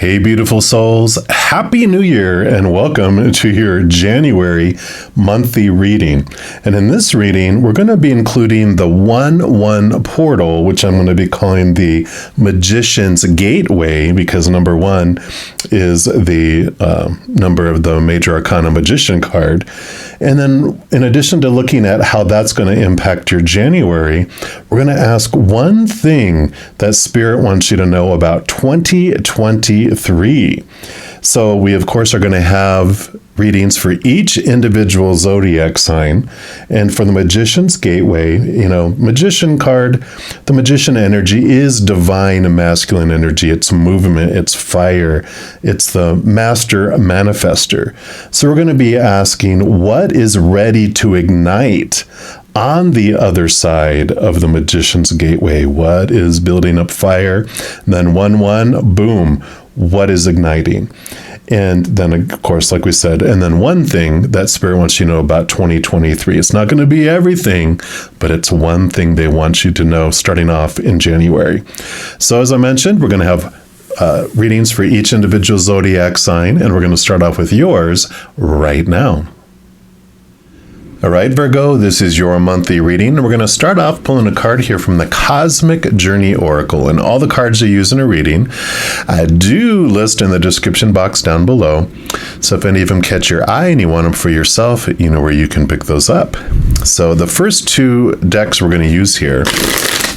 Hey, beautiful souls. Happy New Year and welcome to your January monthly reading. And in this reading, we're going to be including the 1-1 portal, which I'm going to be calling the Magician's Gateway, because number 1 is the number of the Major Arcana Magician card. And then in addition to looking at how that's going to impact your January, we're going to ask one thing that Spirit wants you to know about 2023. So we, of course, are going to have readings for each individual zodiac sign. And for the Magician's Gateway, Magician card, the Magician energy is divine masculine energy. It's movement, it's fire, it's the master manifester. So we're going to be asking what is ready to ignite on the other side of the Magician's Gateway. What is building up fire? And then 1-1, boom. What is igniting? And then, of course, like we said, and then one thing that Spirit wants you to know about 2023. It's not going to be everything, but it's one thing they want you to know starting off in January. So as I mentioned, we're going to have readings for each individual zodiac sign, and we're going to start off with yours right now. All right, Virgo, this is your monthly reading. We're going to start off pulling a card here from the Cosmic Journey Oracle. And all the cards you use in a reading, I do list in the description box down below. So if any of them catch your eye and you want them for yourself, you know where you can pick those up. So the first two decks we're going to use here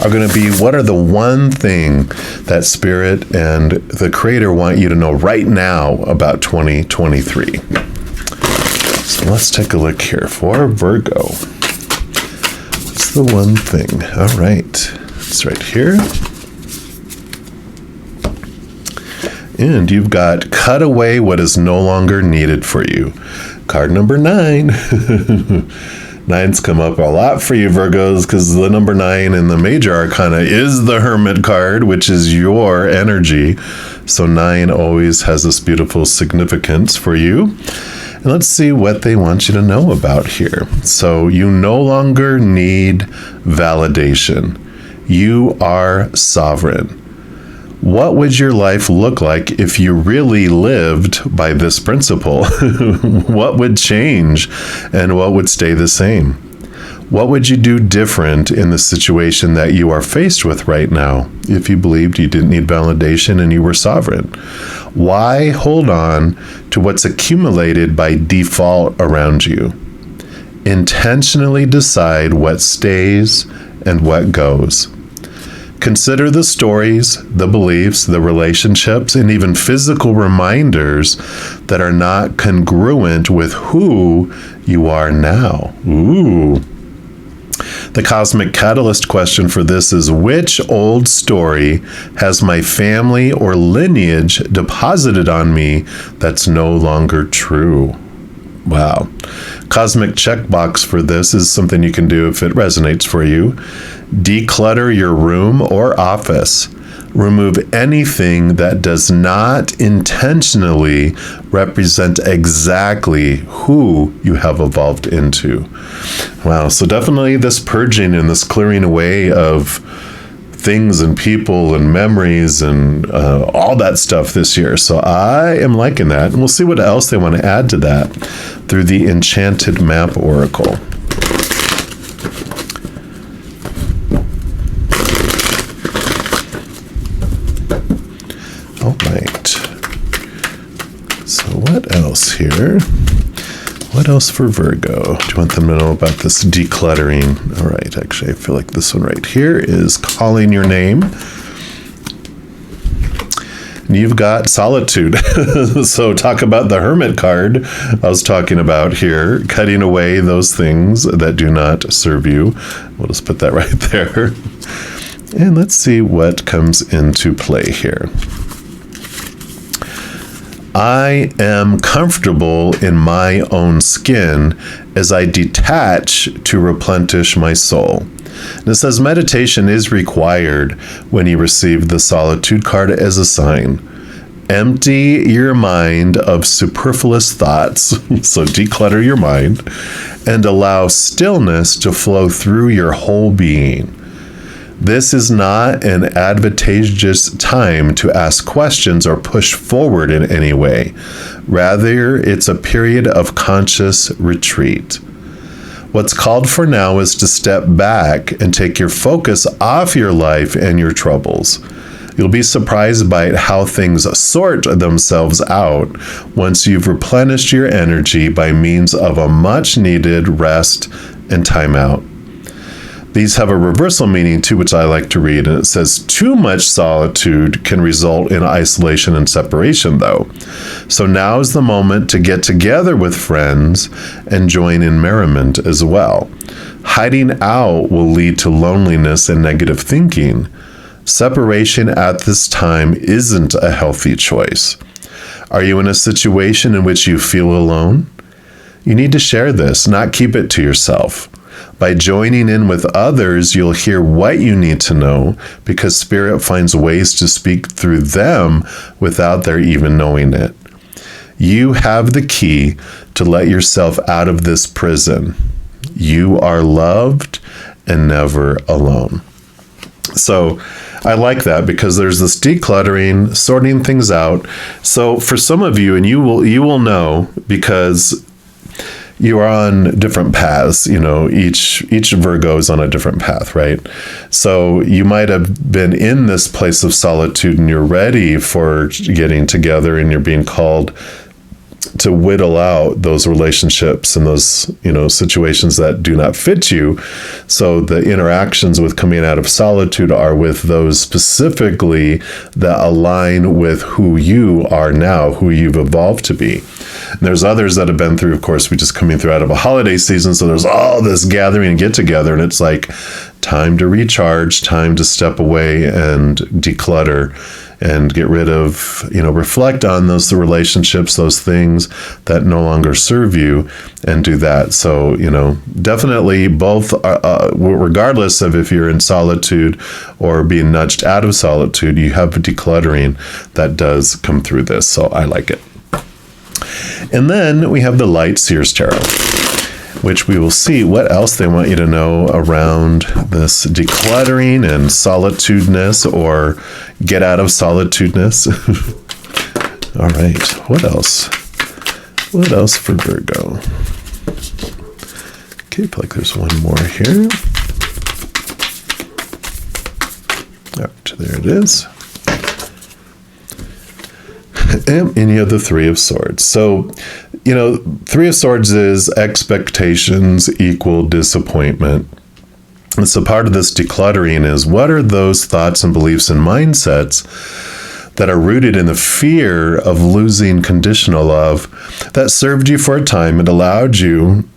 are going to be what are the one thing that Spirit and the Creator want you to know right now about 2023. So let's take a look here for Virgo. What's the one thing? All right, it's right here. And you've got cut away what is no longer needed for you. Card number 9. 9's come up a lot for you, Virgos, because the number 9 in the Major Arcana is the Hermit card, which is your energy. So 9 always has this beautiful significance for you. And let's see what they want you to know about here. So you no longer need validation. You are sovereign. What would your life look like if you really lived by this principle? What would change and what would stay the same? What would you do different in the situation that you are faced with right now if you believed you didn't need validation and you were sovereign? Why hold on to what's accumulated by default around you? Intentionally decide what stays and what goes. Consider the stories, the beliefs, the relationships, and even physical reminders that are not congruent with who you are now. Ooh. The cosmic catalyst question for this is, which old story has my family or lineage deposited on me that's no longer true? Wow. Cosmic checkbox for this is something you can do if it resonates for you. Declutter your room or office. Remove anything that does not intentionally represent exactly who you have evolved into. Wow, so definitely this purging and this clearing away of things and people and memories and all that stuff this year. So I am liking that. And we'll see what else they want to add to that through the Enchanted Map Oracle. All right. So what else here? What else for Virgo? Do you want them to know about this decluttering? All right, actually, I feel like this one right here is calling your name. And you've got solitude. So talk about the Hermit card I was talking about here, cutting away those things that do not serve you. We'll just put that right there. And let's see what comes into play here. I am comfortable in my own skin as I detach to replenish my soul. And it says meditation is required when you receive the solitude card as a sign. Empty your mind of superfluous thoughts, so declutter your mind, and allow stillness to flow through your whole being. This is not an advantageous time to ask questions or push forward in any way. Rather, it's a period of conscious retreat. What's called for now is to step back and take your focus off your life and your troubles. You'll be surprised by how things sort themselves out once you've replenished your energy by means of a much-needed rest and time out. These have a reversal meaning too, which I like to read, and it says, too much solitude can result in isolation and separation, though. So now is the moment to get together with friends and join in merriment as well. Hiding out will lead to loneliness and negative thinking. Separation at this time isn't a healthy choice. Are you in a situation in which you feel alone? You need to share this, not keep it to yourself. By joining in with others, you'll hear what you need to know because Spirit finds ways to speak through them without their even knowing it. You have the key to let yourself out of this prison. You are loved and never alone. So I like that because there's this decluttering, sorting things out. So for some of you, and you will know because you are on different paths, each Virgo is on a different path, right? So you might have been in this place of solitude and you're ready for getting together and you're being called to whittle out those relationships and those, situations that do not fit you. So the interactions with coming out of solitude are with those specifically that align with who you are now, who you've evolved to be. And there's others that have been through, of course, we just coming through out of a holiday season. So there's all this gathering and get together, and it's like time to recharge, time to step away and declutter and get rid of, reflect on those relationships, those things that no longer serve you, and do that. So, definitely both, regardless of if you're in solitude or being nudged out of solitude, you have a decluttering that does come through this. So I like it. And then we have the Light Seers Tarot, which we will see what else they want you to know around this decluttering and solitudeness, or get out of solitudeness. All right, what else? What else for Virgo? Okay, I feel like there's one more here. All right, there it is. And you have the Three of Swords. So, Three of Swords is expectations equal disappointment. And so part of this decluttering is, what are those thoughts and beliefs and mindsets that are rooted in the fear of losing conditional love that served you for a time and allowed you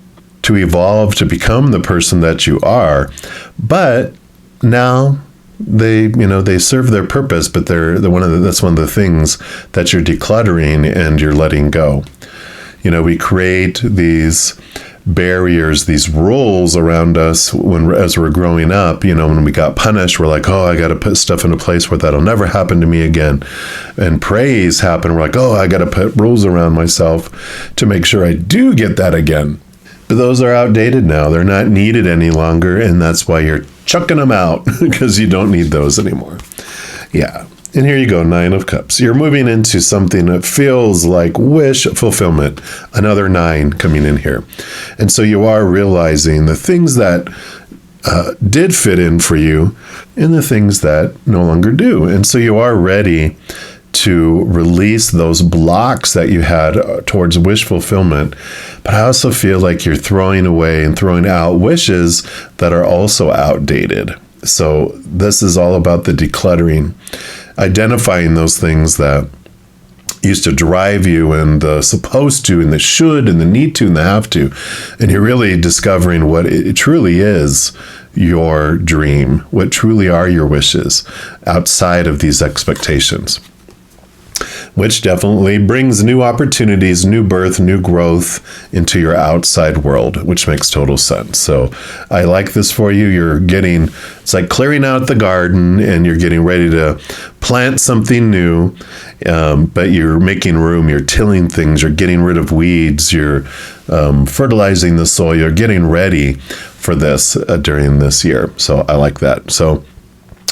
to evolve to become the person that you are, but now they serve their purpose, but that's one of the things that you're decluttering and you're letting go. We create these barriers, these rules around us as we're growing up. When we got punished, we're like, oh, I got to put stuff into place where that'll never happen to me again. And praise happened, we're like, oh, I got to put rules around myself to make sure I do get that again. But those are outdated now. They're not needed any longer, and that's why you're chucking them out, because you don't need those anymore. Yeah. And here you go, Nine of Cups. You're moving into something that feels like wish fulfillment. Another 9 coming in here. And so you are realizing the things that did fit in for you and the things that no longer do. And so you are ready to release those blocks that you had towards wish fulfillment. But I also feel like you're throwing away and throwing out wishes that are also outdated. So this is all about the decluttering, identifying those things that used to drive you, and the supposed to, and the should, and the need to, and the have to. And you're really discovering what it truly is, your dream, what truly are your wishes outside of these expectations, which definitely brings new opportunities, new birth, new growth into your outside world, which makes total sense. So I like this for you. It's like clearing out the garden and you're getting ready to plant something new, but you're making room, you're tilling things, you're getting rid of weeds, you're fertilizing the soil, you're getting ready for this during this year. So I like that. So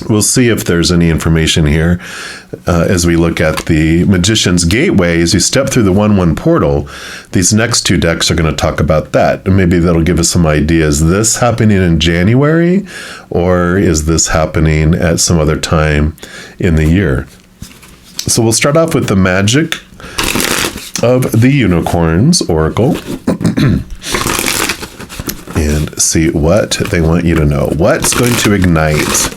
We'll see if there's any information here as we look at the Magician's Gateway. As you step through the 1-1 portal, these next 2 decks are going to talk about that. And maybe that'll give us some ideas. Is this happening in January, or is this happening at some other time in the year? So we'll start off with the magic of the Unicorns Oracle and see what they want you to know. What's going to ignite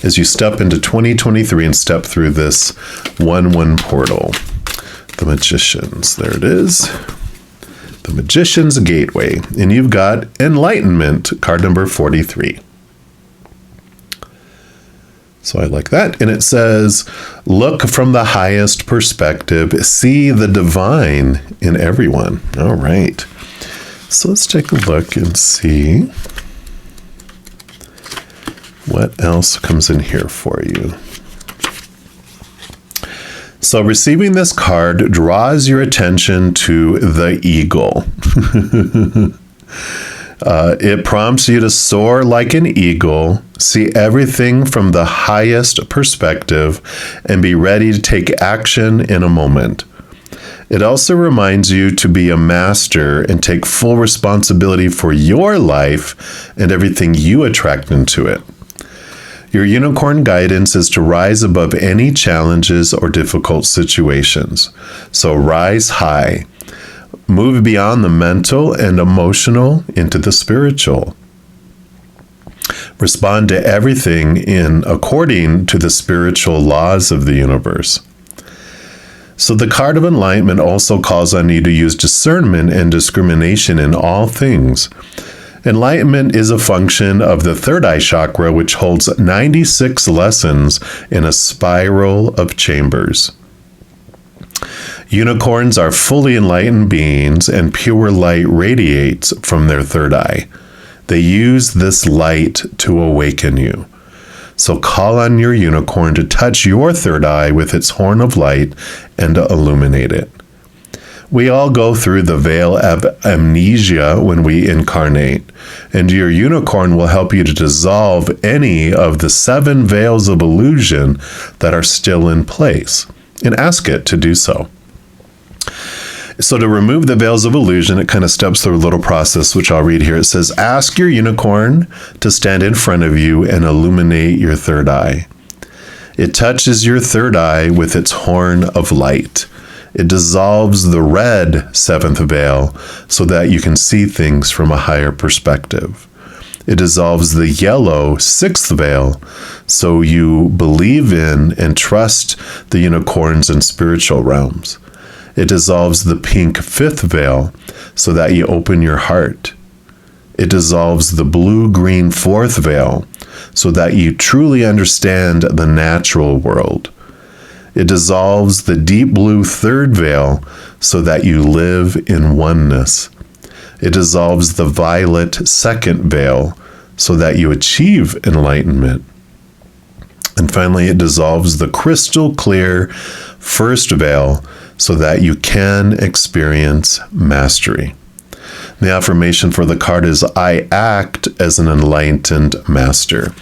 as you step into 2023 and step through this 1-1 portal? The Magicians. There it is. The Magician's Gateway. And you've got Enlightenment, card number 43. So I like that. And it says, look from the highest perspective. See the divine in everyone. All right. So let's take a look and see what else comes in here for you. So receiving this card draws your attention to the eagle. It prompts you to soar like an eagle, see everything from the highest perspective, and be ready to take action in a moment. It also reminds you to be a master and take full responsibility for your life and everything you attract into it. Your unicorn guidance is to rise above any challenges or difficult situations. So rise high. Move beyond the mental and emotional into the spiritual. Respond to everything according to the spiritual laws of the universe. So the card of enlightenment also calls on you to use discernment and discrimination in all things. Enlightenment is a function of the third eye chakra, which holds 96 lessons in a spiral of chambers. Unicorns are fully enlightened beings, and pure light radiates from their third eye. They use this light to awaken you. So call on your unicorn to touch your third eye with its horn of light and to illuminate it. We all go through the veil of amnesia when we incarnate, and your unicorn will help you to dissolve any of the 7 veils of illusion that are still in place, and ask it to do so. So to remove the veils of illusion, it kind of steps through a little process, which I'll read here. It says, ask your unicorn to stand in front of you and illuminate your third eye. It touches your third eye with its horn of light. It dissolves the red 7th veil so that you can see things from a higher perspective. It dissolves the yellow 6th veil so you believe in and trust the unicorns and spiritual realms. It dissolves the pink 5th veil so that you open your heart. It dissolves the blue-green 4th veil so that you truly understand the natural world. It dissolves the deep blue 3rd veil so that you live in oneness. It dissolves the violet 2nd veil so that you achieve enlightenment. And finally, it dissolves the crystal clear 1st veil so that you can experience mastery. The affirmation for the card is, I act as an enlightened master.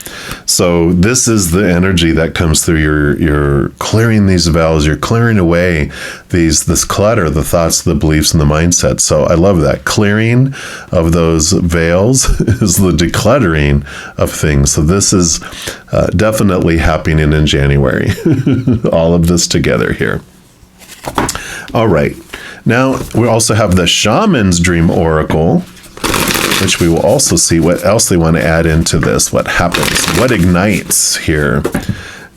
So this is the energy that comes through. You're clearing these veils, you're clearing away this clutter, the thoughts, the beliefs, and the mindset. So I love that. Clearing of those veils is the decluttering of things. So this is definitely happening in January. All of this together here. All right. Now, we also have the Shaman's Dream Oracle, which we will also see what else they want to add into this, what happens, what ignites here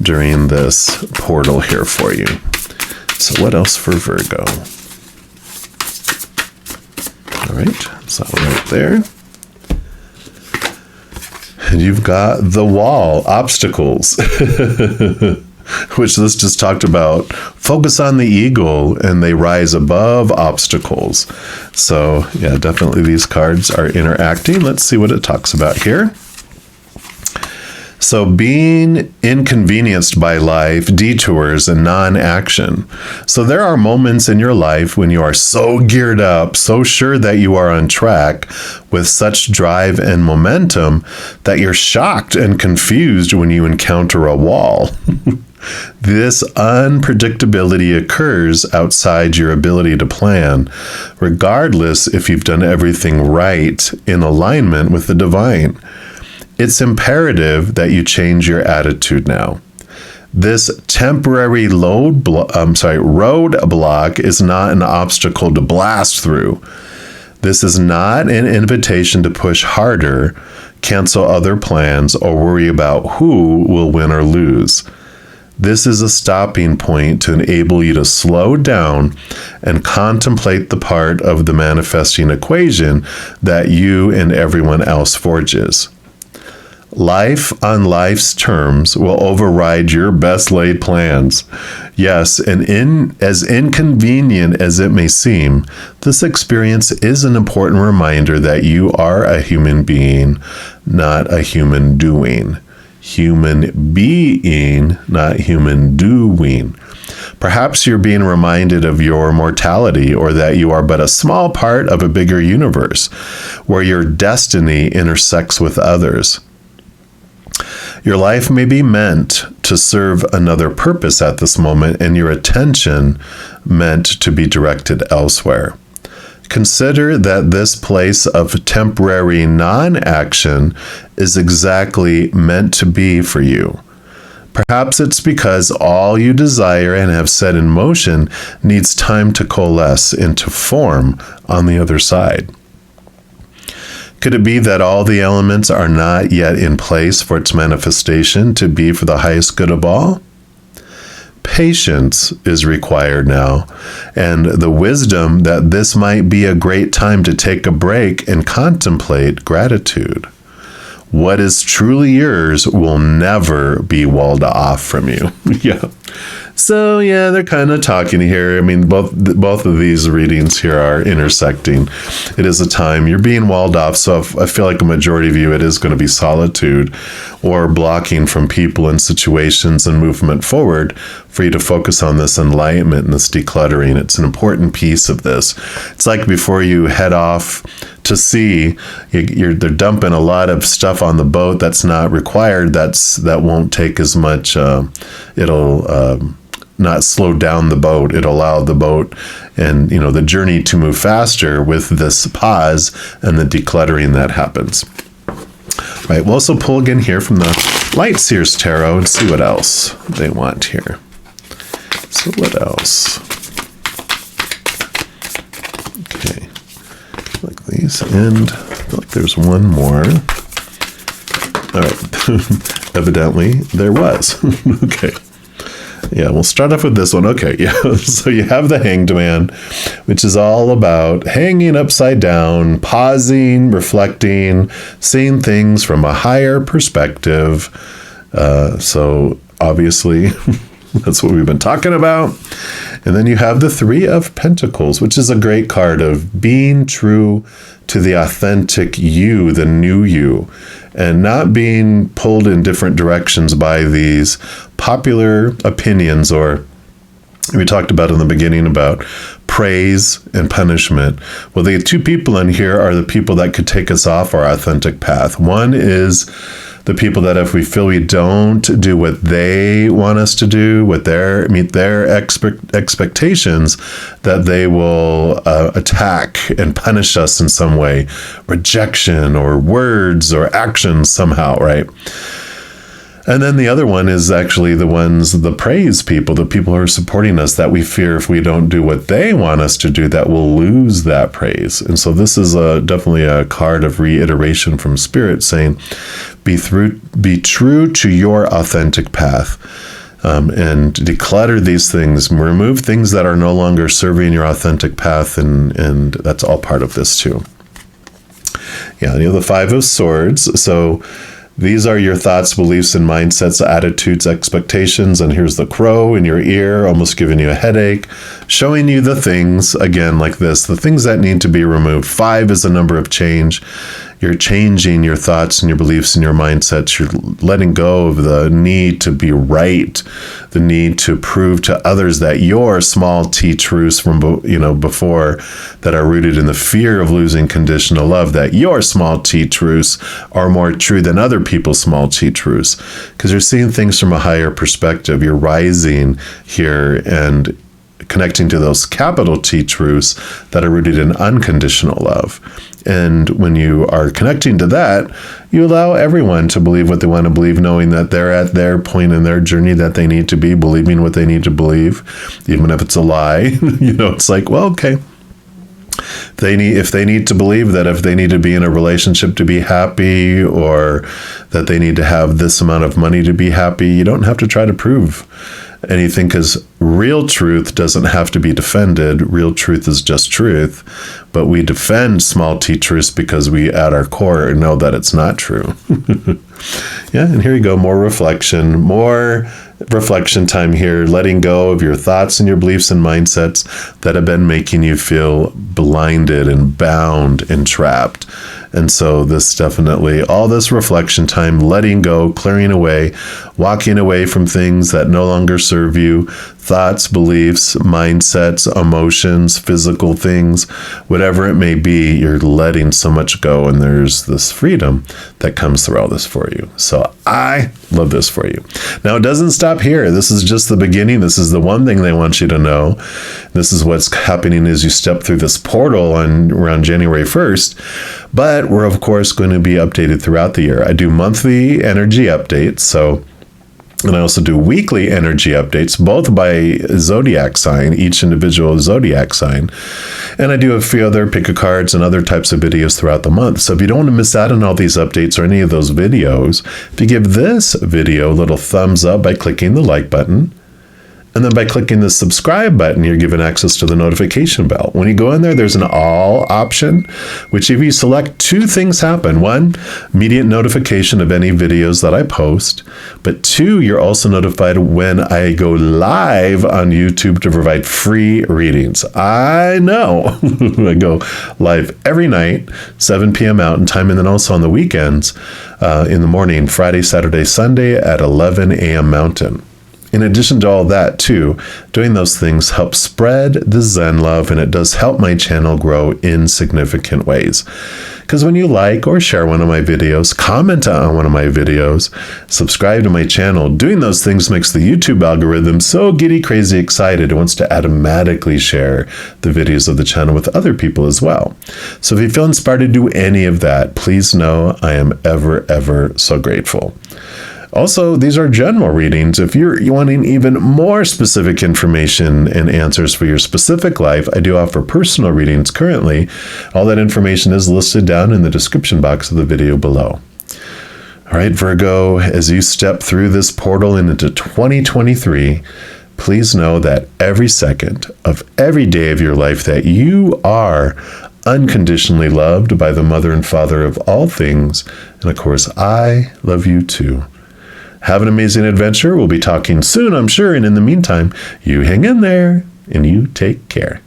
during this portal here for you. So what else for Virgo? All right, so right there. And you've got the wall, obstacles. Which this just talked about, focus on the eagle and they rise above obstacles. So yeah, definitely these cards are interacting. Let's see what it talks about here. So being inconvenienced by life, detours, and non-action. So there are moments in your life when you are so geared up, so sure that you are on track with such drive and momentum that you're shocked and confused when you encounter a wall. This unpredictability occurs outside your ability to plan, regardless if you've done everything right in alignment with the divine. It's imperative that you change your attitude now. This temporary roadblock is not an obstacle to blast through. This is not an invitation to push harder, cancel other plans, or worry about who will win or lose. This is a stopping point to enable you to slow down and contemplate the part of the manifesting equation that you and everyone else forges. Life on life's terms will override your best laid plans. Yes, and as inconvenient as it may seem, this experience is an important reminder that you are a human being, not a human doing. Human being, not human doing. Perhaps you're being reminded of your mortality, or that you are but a small part of a bigger universe where your destiny intersects with others. Your life may be meant to serve another purpose at this moment, and your attention meant to be directed elsewhere. Consider that this place of temporary non-action is exactly meant to be for you. Perhaps it's because all you desire and have set in motion needs time to coalesce into form on the other side. Could it be that all the elements are not yet in place for its manifestation to be for the highest good of all? Patience is required now, and the wisdom that this might be a great time to take a break and contemplate gratitude. What is truly yours will never be walled off from you. Yeah. So yeah, they're kind of talking here. I mean, both of these readings here are intersecting. It is a time you're being walled off. So I feel like a majority of you, it is going to be solitude or blocking from people and situations and movement forward for you to focus on this enlightenment and this decluttering. It's an important piece of this. It's like before you head off to sea, they're dumping a lot of stuff on the boat that's not required. That won't take as much. It'll not slow down the boat. It'll allow the boat and the journey to move faster with this pause and the decluttering that happens. Right. We'll also pull again here from the Light Seers Tarot and see what else they want here. So what else? Okay. Like these, and I feel like there's one more. All right. Evidently there was. Okay. Yeah, we'll start off with this one. Okay, yeah. So you have the Hanged Man, which is all about hanging upside down, pausing, reflecting, seeing things from a higher perspective. So obviously, that's what we've been talking about. And then you have the Three of Pentacles, which is a great card of being true to the authentic you, the new you, and not being pulled in different directions by these popular opinions, or we talked about in the beginning about praise and punishment. Well, the two people in here are the people that could take us off our authentic path. One is the people that if we feel we don't do what they want us to do, meet their expectations, that they will attack and punish us in some way, rejection or words or actions somehow, right? And then the other one is actually the praise people, the people who are supporting us, that we fear if we don't do what they want us to do, that we'll lose that praise. And so this is definitely a card of reiteration from Spirit saying, be true to your authentic path, and declutter these things, remove things that are no longer serving your authentic path, and that's all part of this too. Yeah, you have the Five of Swords. So these are your thoughts, beliefs, and mindsets, attitudes, expectations. And here's the crow in your ear, almost giving you a headache, showing you the things, again, like this, the things that need to be removed. 5 is a number of change. You're changing your thoughts and your beliefs and your mindsets. You're letting go of the need to be right, the need to prove to others that your small t truths from before that are rooted in the fear of losing conditional love, that your small t truths are more true than other people's small t truths, because you're seeing things from a higher perspective. You're rising here and connecting to those capital T truths that are rooted in unconditional love. And when you are connecting to that, you allow everyone to believe what they want to believe, knowing that they're at their point in their journey that they need to be, believing what they need to believe, even if it's a lie. It's like, well, okay. If they need to believe that if they need to be in a relationship to be happy, or that they need to have this amount of money to be happy, you don't have to try to prove anything, because real truth doesn't have to be defended. Real truth is just truth. But we defend small t truths because we at our core know that it's not true. Yeah, and here you go, more reflection time here, letting go of your thoughts and your beliefs and mindsets that have been making you feel blinded and bound and trapped. And so this definitely, all this reflection time, letting go, clearing away, walking away from things that no longer serve you, thoughts, beliefs, mindsets, emotions, physical things, whatever it may be, you're letting so much go, and there's this freedom that comes through all this for you. So I love this for you. Now, it doesn't stop here. This is just the beginning. This is the one thing they want you to know. This is what's happening as you step through this portal around January 1st. But we're, of course, going to be updated throughout the year. I do monthly energy updates, and I also do weekly energy updates, both by zodiac sign, each individual zodiac sign. And I do a few other pick a cards and other types of videos throughout the month. So if you don't want to miss out on all these updates or any of those videos, if you give this video a little thumbs up by clicking the like button, and then by clicking the subscribe button, you're given access to the notification bell. When you go in there, there's an all option, which if you select, two things happen. One, immediate notification of any videos that I post. But two, you're also notified when I go live on YouTube to provide free readings. I know. I go live every night, 7 p.m. Mountain Time, and then also on the weekends in the morning, Friday, Saturday, Sunday at 11 a.m. Mountain. In addition to all that, too, doing those things helps spread the Zen love, and it does help my channel grow in significant ways. Because when you like or share one of my videos, comment on one of my videos, subscribe to my channel, doing those things makes the YouTube algorithm so giddy crazy excited it wants to automatically share the videos of the channel with other people as well. So if you feel inspired to do any of that, please know I am ever, ever so grateful. Also, these are general readings. If you're wanting even more specific information and answers for your specific life, I do offer personal readings currently. All that information is listed down in the description box of the video below. All right, Virgo, as you step through this portal into 2023, please know that every second of every day of your life that you are unconditionally loved by the Mother and Father of all things. And of course, I love you too. Have an amazing adventure. We'll be talking soon, I'm sure. And in the meantime, you hang in there and you take care.